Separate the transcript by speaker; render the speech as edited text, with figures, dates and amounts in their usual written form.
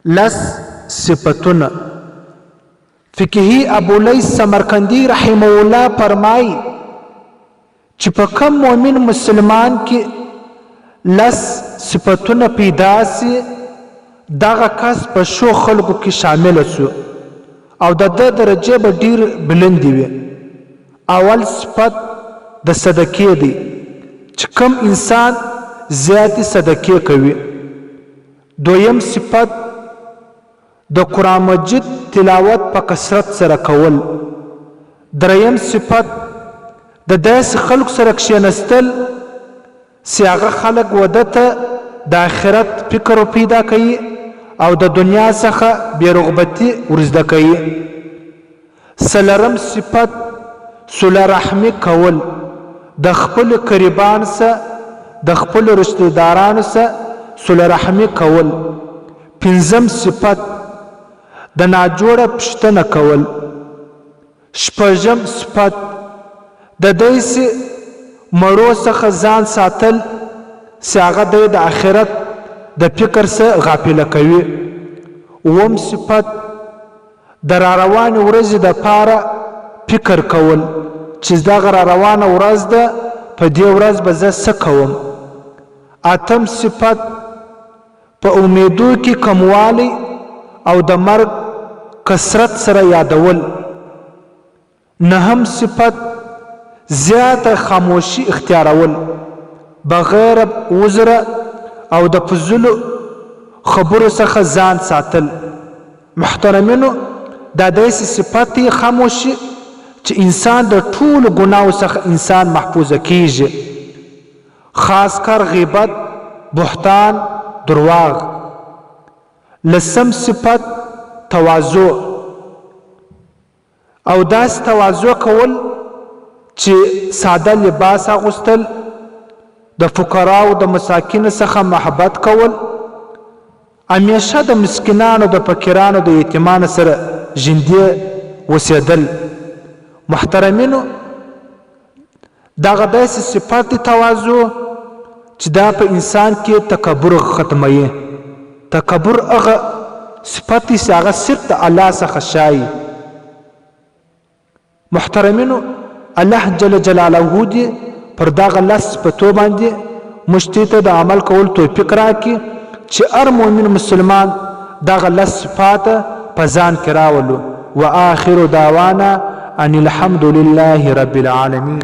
Speaker 1: لس صفتونه. فقهي ابو لیث سمرقندی رحمه الله فرمای چې په کم مؤمن مسلمان کې لس صفتونه پیدا سي دغه کس په شو خلقو کې شامل شو او د درجه به ډیر بلند وي. اول صفت د صدقې دی چې کم انسان زیاتې صدقې کوي. دویم صفت د قرآن مجید تلاوت په کثرت سره کول. دریم صفت د داسې خلکو سره کښېنستل چې هغه خلک وده ته د آخرت فکر پیدا کوي او د دنیا څخه بېرغبتي ورزده کوي. څلورم صفت صله رحمي کول، د خپلو قریبانو سره د خپلو رشته دارانو سره صله رحمي کول. پنځم صفت د ناجوړه پوښتنه کول. شپږم صفت د داسې مړو څخه ځان ساتل چې هغه د آخرت د فکر څخه غافله کوي. اووم صفت د راروانې ورځې دپاره فکر کول چې دغه راروانه ورځ ده، په دې ورځ به زه څه کوم. اتم صفت په امیدو کې کموالی او د مرګ کثرت سره یادول. نهم صفت زیاته خاموشي اختیارول، بغیر عذر او د فضولو خبرو څخه ځان ساتل. محترمینو، دا داسې صفت دی خاموشي چې انسان د ټولو ګناهو څخه انسان محفوظه کیږي، خاص کر غیبت، بهتان، درواغ. لسم صفت تواضع او داسې تواضع کول چې ساده لباس اغوستل، د فقراو د مساکینو څخه محبت کول، همیشه د مسکینانو د فقیرانو د یتیمانو سره ژوندي اوسېدل. محترمینو، دغه داسې صفت دی تواضع چې دا په انسان کې تکبر ختموي. تکبر هغه صفت دی چې هغه صرف د الله څخه شایي. محترمینو، الله جل جلاله دې پر دغه لس صفتو باندې موږ ته د عمل کول توفیق راکړي چې هر مؤمن مسلمان دغه لس صفات په ځان کې راولو. وآخر دعوانا ان الحمد لله رب العالمين.